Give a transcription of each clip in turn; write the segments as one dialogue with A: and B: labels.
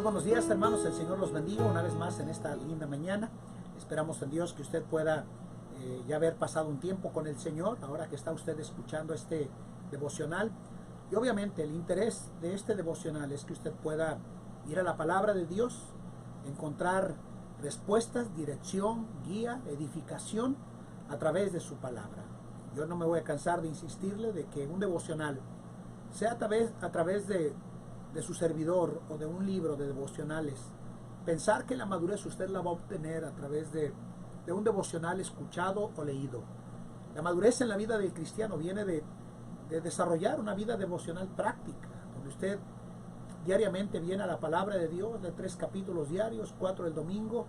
A: buenos días, hermanos, el Señor los bendiga una vez más en esta linda mañana. Esperamos en Dios que usted pueda ya haber pasado un tiempo con el Señor, ahora que está usted escuchando este devocional. Y obviamente el interés de este devocional es que usted pueda ir a la palabra de Dios, encontrar respuestas, dirección, guía, edificación a través de su palabra. Yo no me voy a cansar de insistirle de que un devocional sea a través de su servidor o de un libro de devocionales. Pensar que la madurez usted la va a obtener a través de un devocional escuchado o leído. La madurez en la vida del cristiano viene de desarrollar una vida devocional práctica, donde usted diariamente viene a la palabra de Dios, de 3 capítulos diarios, 4 el domingo,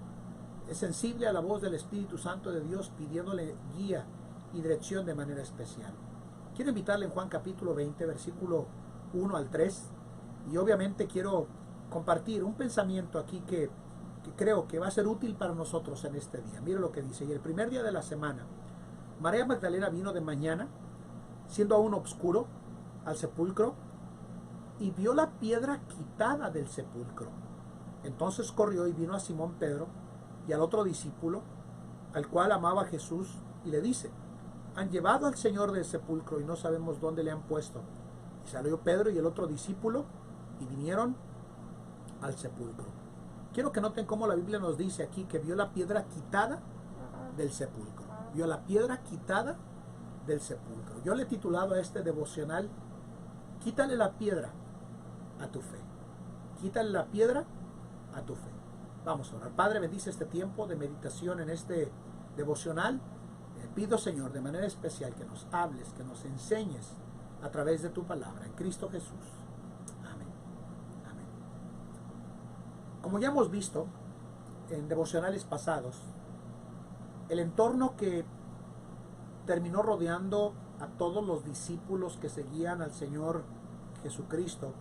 A: es sensible a la voz del Espíritu Santo de Dios pidiéndole guía y dirección de manera especial. Quiero invitarle en Juan capítulo 20, versículo 1 al 3, y obviamente quiero compartir un pensamiento aquí que creo que va a ser útil para nosotros en este día. Mire lo que dice: y el primer día de la semana, María Magdalena vino de mañana, siendo aún oscuro, al sepulcro, y vio la piedra quitada del sepulcro. Entonces corrió y vino a Simón Pedro y al otro discípulo, al cual amaba Jesús, y le dice: han llevado al Señor del sepulcro y no sabemos dónde le han puesto. Y salió Pedro y el otro discípulo y vinieron al sepulcro. Quiero que noten cómo la Biblia nos dice aquí que vio la piedra quitada del sepulcro. Vio la piedra quitada del sepulcro. Yo le he titulado a este devocional: quítale la piedra a tu fe. Quítale la piedra a tu fe. Vamos a orar. Padre, bendice este tiempo de meditación en este devocional. Pido, Señor, de manera especial que nos hables, que nos enseñes a través de tu palabra, en Cristo Jesús. Amén. Amén. Como ya hemos visto en devocionales pasados, el entorno que terminó rodeando a todos los discípulos que seguían al Señor Jesucristo,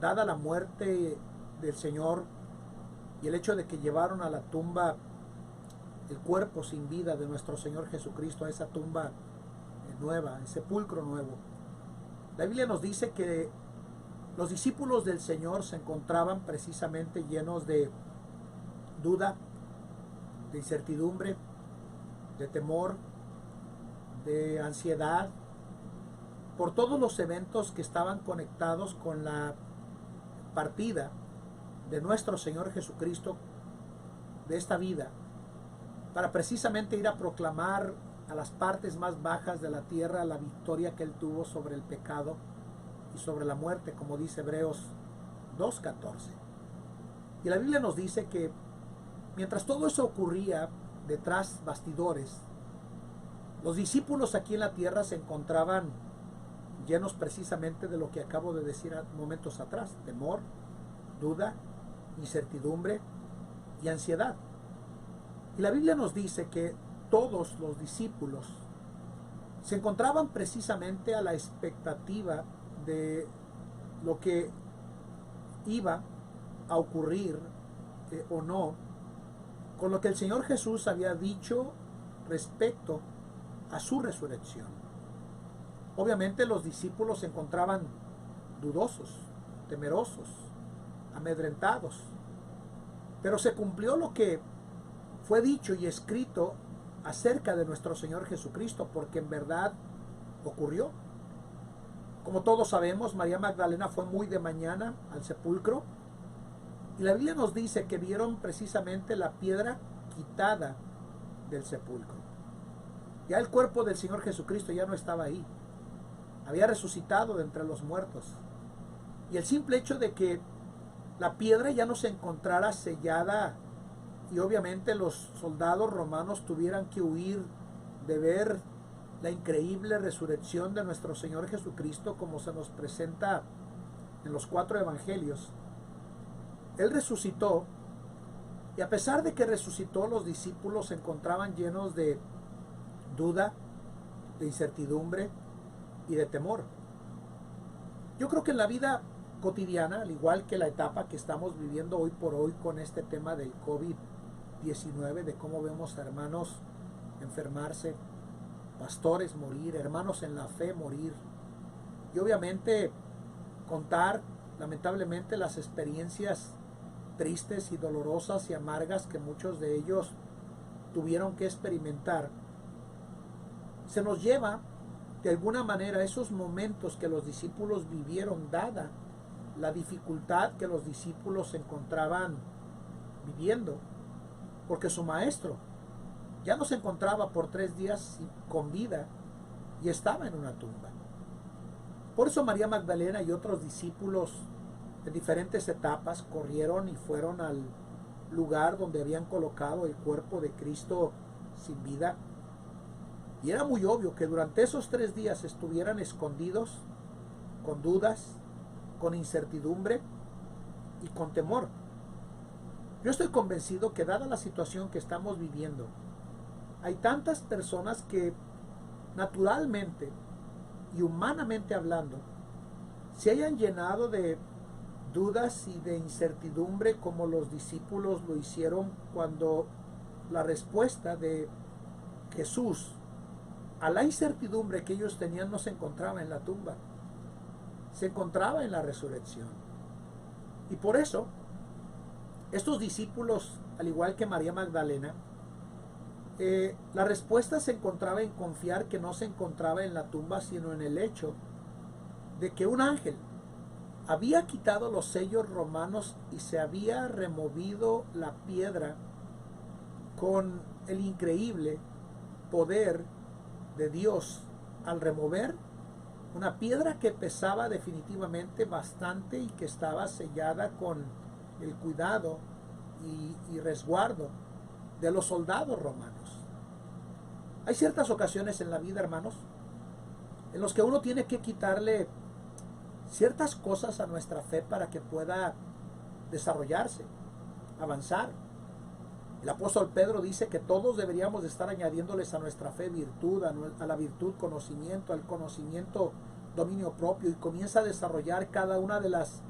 A: dada la muerte del Señor y el hecho de que llevaron a la tumba el cuerpo sin vida de nuestro Señor Jesucristo, a esa tumba nueva, el sepulcro nuevo. La Biblia nos dice que los discípulos del Señor se encontraban precisamente llenos de duda, de incertidumbre, de temor, de ansiedad, por todos los eventos que estaban conectados con la partida de nuestro Señor Jesucristo de esta vida, para precisamente ir a proclamar a las partes más bajas de la tierra la victoria que Él tuvo sobre el pecado y sobre la muerte, como dice Hebreos 2:14. Y la Biblia nos dice que mientras todo eso ocurría detrás bastidores, los discípulos aquí en la tierra se encontraban llenos precisamente de lo que acabo de decir momentos atrás: temor, duda, incertidumbre y ansiedad. Y la Biblia nos dice que todos los discípulos se encontraban precisamente a la expectativa de lo que iba a ocurrir o no con lo que el Señor Jesús había dicho respecto a su resurrección. Obviamente los discípulos se encontraban dudosos, temerosos, amedrentados, pero se cumplió lo que fue dicho y escrito acerca de nuestro Señor Jesucristo, porque en verdad ocurrió. Como todos sabemos, María Magdalena fue muy de mañana al sepulcro, y la Biblia nos dice que vieron precisamente la piedra quitada del sepulcro. Ya el cuerpo del Señor Jesucristo ya no estaba ahí, había resucitado de entre los muertos, y el simple hecho de que la piedra ya no se encontrara sellada, y obviamente los soldados romanos tuvieran que huir de ver la increíble resurrección de nuestro Señor Jesucristo, como se nos presenta en los 4 evangelios. Él resucitó, y a pesar de que resucitó, los discípulos se encontraban llenos de duda, de incertidumbre y de temor. Yo creo que en la vida cotidiana, al igual que la etapa que estamos viviendo hoy por hoy con este tema del COVID-19, de cómo vemos a hermanos enfermarse, pastores morir, hermanos en la fe morir, y obviamente contar lamentablemente las experiencias tristes y dolorosas y amargas que muchos de ellos tuvieron que experimentar, se nos lleva de alguna manera esos momentos que los discípulos vivieron, dada la dificultad que los discípulos se encontraban viviendo, porque su maestro ya no se encontraba por 3 días con vida y estaba en una tumba. Por eso María Magdalena y otros discípulos en diferentes etapas corrieron y fueron al lugar donde habían colocado el cuerpo de Cristo sin vida. Y era muy obvio que durante esos 3 días estuvieran escondidos, con dudas, con incertidumbre y con temor. Yo estoy convencido que dada la situación que estamos viviendo, hay tantas personas que naturalmente y humanamente hablando se hayan llenado de dudas y de incertidumbre como los discípulos lo hicieron cuando la respuesta de Jesús a la incertidumbre que ellos tenían no se encontraba en la tumba, se encontraba en la resurrección. Y por eso estos discípulos, al igual que María Magdalena, la respuesta se encontraba en confiar que no se encontraba en la tumba, sino en el hecho de que un ángel había quitado los sellos romanos y se había removido la piedra con el increíble poder de Dios al remover una piedra que pesaba definitivamente bastante y que estaba sellada con el cuidado y resguardo de los soldados romanos. Hay ciertas ocasiones en la vida, hermanos, en los que uno tiene que quitarle ciertas cosas a nuestra fe para que pueda desarrollarse, avanzar. El apóstol Pedro dice que todos deberíamos de estar añadiéndoles a nuestra fe virtud, a la virtud conocimiento, al conocimiento dominio propio, y comienza a desarrollar cada una de las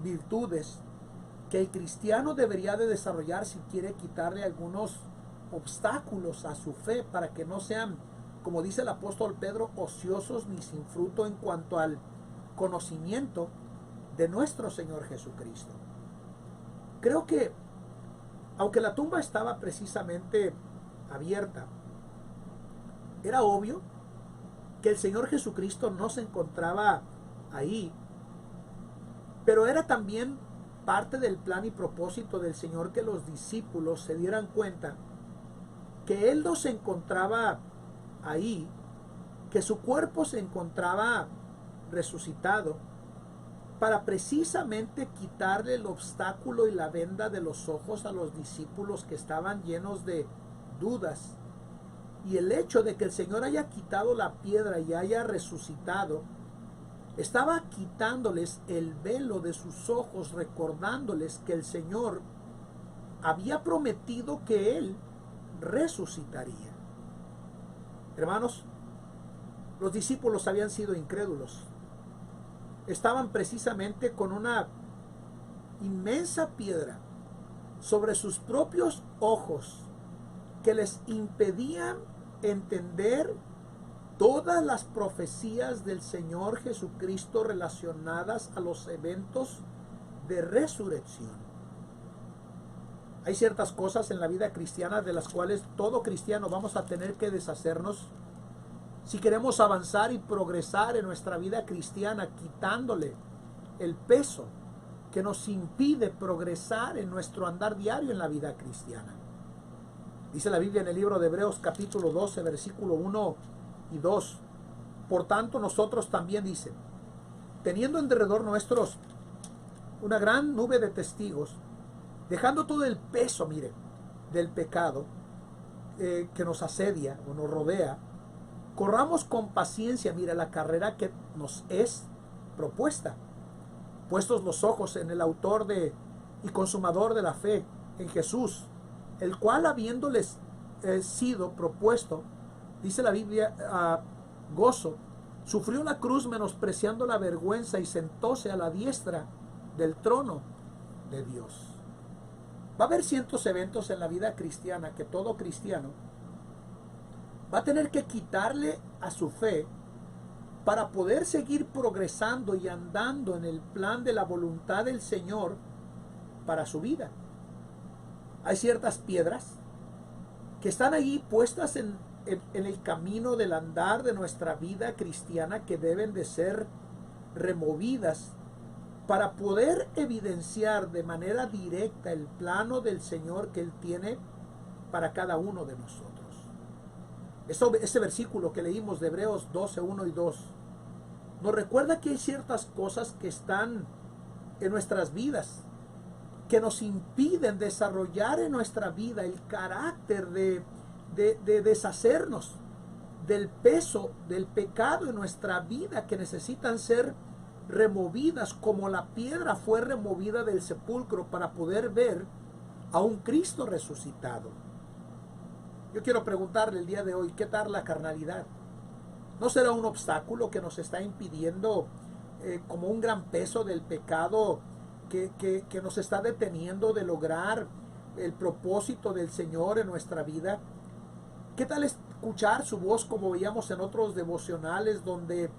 A: virtudes que el cristiano debería de desarrollar si quiere quitarle algunos obstáculos a su fe para que no sean, como dice el apóstol Pedro, ociosos ni sin fruto en cuanto al conocimiento de nuestro Señor Jesucristo. Creo que aunque la tumba estaba precisamente abierta, era obvio que el Señor Jesucristo no se encontraba ahí, pero era también parte del plan y propósito del Señor que los discípulos se dieran cuenta que Él no se encontraba ahí, que su cuerpo se encontraba resucitado, para precisamente quitarle el obstáculo y la venda de los ojos a los discípulos que estaban llenos de dudas. Y el hecho de que el Señor haya quitado la piedra y haya resucitado, estaba quitándoles el velo de sus ojos, recordándoles que el Señor había prometido que Él resucitaría. Hermanos, los discípulos habían sido incrédulos. Estaban precisamente con una inmensa piedra sobre sus propios ojos que les impedían entender todas las profecías del Señor Jesucristo relacionadas a los eventos de resurrección. Hay ciertas cosas en la vida cristiana de las cuales todo cristiano vamos a tener que deshacernos si queremos avanzar y progresar en nuestra vida cristiana, quitándole el peso que nos impide progresar en nuestro andar diario en la vida cristiana. Dice la Biblia en el libro de Hebreos capítulo 12, versículo 1 y 2. Por tanto, nosotros también, dice, teniendo en derredor nuestros una gran nube de testigos, dejando todo el peso, mire, del pecado que nos asedia o nos rodea, corramos con paciencia, mira, la carrera que nos es propuesta, puestos los ojos en el autor y consumador de la fe, en Jesús, el cual habiéndoles sido propuesto, dice la Biblia, gozo, sufrió la cruz menospreciando la vergüenza y sentóse a la diestra del trono de Dios. Va a haber ciertos eventos en la vida cristiana que todo cristiano va a tener que quitarle a su fe para poder seguir progresando y andando en el plan de la voluntad del Señor, para su vida. Hay ciertas piedras que están ahí puestas en el camino del andar de nuestra vida cristiana, que deben de ser removidas para poder evidenciar de manera directa el plano del Señor que Él tiene para cada uno de nosotros. Ese versículo que leímos de Hebreos 12, 1 y 2 nos recuerda que hay ciertas cosas que están en nuestras vidas que nos impiden desarrollar en nuestra vida el carácter de deshacernos del peso del pecado en nuestra vida, que necesitan ser removidas como la piedra fue removida del sepulcro para poder ver a un Cristo resucitado. Yo quiero preguntarle el día de hoy, ¿qué tal la carnalidad? ¿No será un obstáculo que nos está impidiendo, como un gran peso del pecado que nos está deteniendo de lograr el propósito del Señor en nuestra vida? ¿Qué tal escuchar su voz, como veíamos en otros devocionales, donde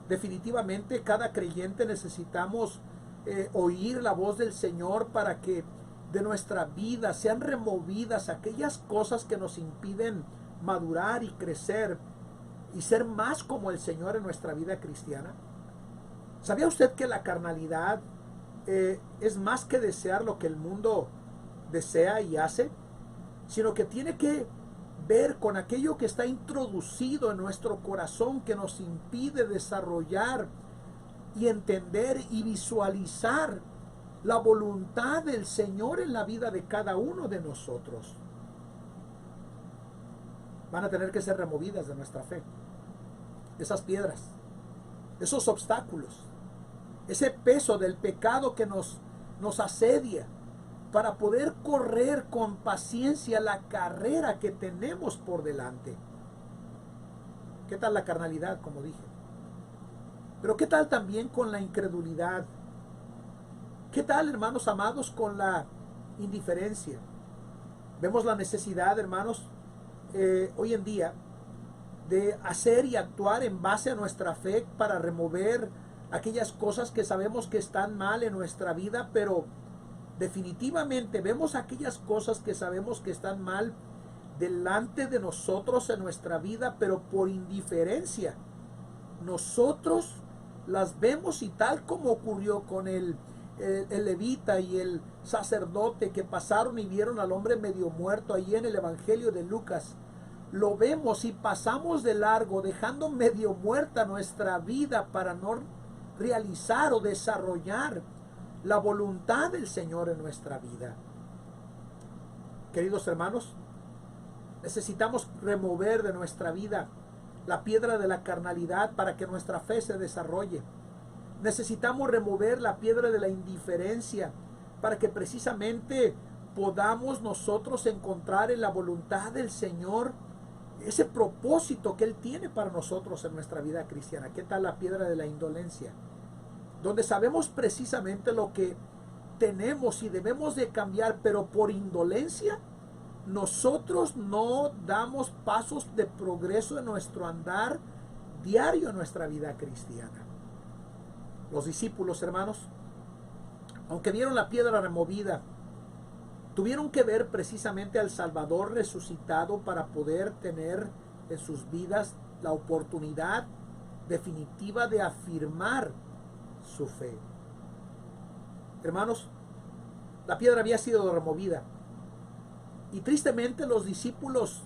A: definitivamente cada creyente necesitamos oír la voz del Señor para que de nuestra vida sean removidas aquellas cosas que nos impiden madurar y crecer y ser más como el Señor en nuestra vida cristiana? ¿Sabía usted que la carnalidad es más que desear lo que el mundo desea y hace? Sino que tiene que ver con aquello que está introducido en nuestro corazón, que nos impide desarrollar y entender y visualizar la voluntad del Señor en la vida de cada uno de nosotros. Van a tener que ser removidas de nuestra fe esas piedras, esos obstáculos, ese peso del pecado que nos asedia, para poder correr con paciencia la carrera que tenemos por delante. ¿Qué tal la carnalidad, como dije? Pero ¿qué tal también con la incredulidad? ¿Qué tal, hermanos amados, con la indiferencia? Vemos la necesidad, hermanos, hoy en día, de hacer y actuar en base a nuestra fe para remover aquellas cosas que sabemos que están mal en nuestra vida, pero definitivamente vemos aquellas cosas que sabemos que están mal delante de nosotros en nuestra vida, pero por indiferencia nosotros las vemos, y tal como ocurrió con el levita y el sacerdote que pasaron y vieron al hombre medio muerto allí en el Evangelio de Lucas, lo vemos y pasamos de largo, dejando medio muerta nuestra vida para no realizar o desarrollar la voluntad del Señor en nuestra vida. Queridos hermanos, necesitamos remover de nuestra vida la piedra de la carnalidad para que nuestra fe se desarrolle. Necesitamos remover la piedra de la indiferencia para que precisamente podamos nosotros encontrar en la voluntad del Señor ese propósito que Él tiene para nosotros en nuestra vida cristiana. ¿Qué tal la piedra de la indolencia? Donde sabemos precisamente lo que tenemos y debemos de cambiar, pero por indolencia nosotros no damos pasos de progreso en nuestro andar diario en nuestra vida cristiana. Los discípulos, hermanos, aunque vieron la piedra removida, tuvieron que ver precisamente al Salvador resucitado para poder tener en sus vidas la oportunidad definitiva de afirmar su fe. Hermanos, la piedra había sido removida y tristemente los discípulos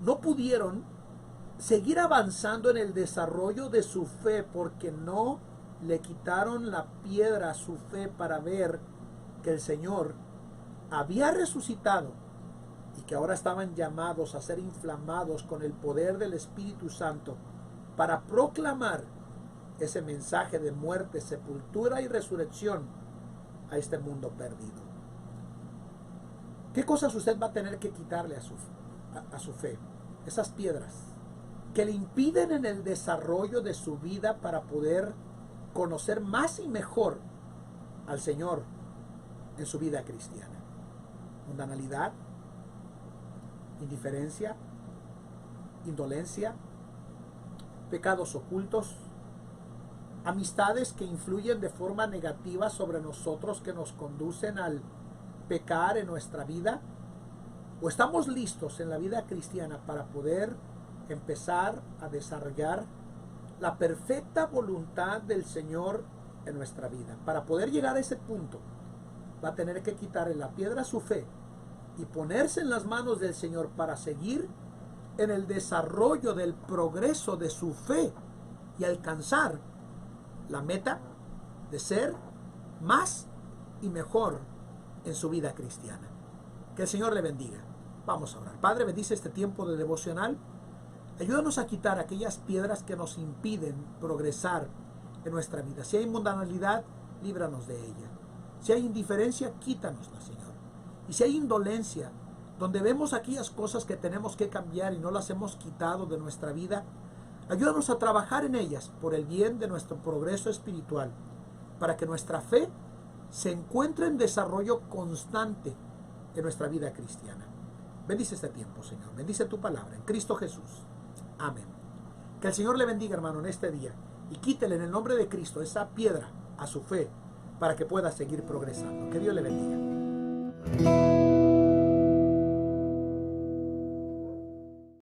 A: no pudieron seguir avanzando en el desarrollo de su fe porque no le quitaron la piedra a su fe para ver que el Señor había resucitado y que ahora estaban llamados a ser inflamados con el poder del Espíritu Santo para proclamar ese mensaje de muerte, sepultura y resurrección a este mundo perdido. ¿Qué cosas usted va a tener que quitarle a su fe? Esas piedras que le impiden en el desarrollo de su vida para poder conocer más y mejor al Señor en su vida cristiana. Mundanalidad, indiferencia, indolencia, pecados ocultos, amistades que influyen de forma negativa sobre nosotros, que nos conducen al pecar en nuestra vida? ¿O estamos listos en la vida cristiana para poder empezar a desarrollar la perfecta voluntad del Señor en nuestra vida? Para poder llegar a ese punto, va a tener que quitarle la piedra a su fe y ponerse en las manos del Señor para seguir en el desarrollo del progreso de su fe y alcanzar la meta de ser más y mejor en su vida cristiana. Que el Señor le bendiga. Vamos a orar. Padre, bendice este tiempo de devocional. Ayúdanos a quitar aquellas piedras que nos impiden progresar en nuestra vida. Si hay mundanalidad, líbranos de ella. Si hay indiferencia, quítanosla, Señor. Y si hay indolencia, donde vemos aquellas cosas que tenemos que cambiar y no las hemos quitado de nuestra vida, ayúdanos a trabajar en ellas por el bien de nuestro progreso espiritual, para que nuestra fe se encuentre en desarrollo constante en nuestra vida cristiana. Bendice este tiempo, Señor. Bendice tu palabra en Cristo Jesús. Amén. Que el Señor le bendiga, hermano, en este día, y quítele en el nombre de Cristo esa piedra a su fe para que pueda seguir progresando. Que Dios le bendiga.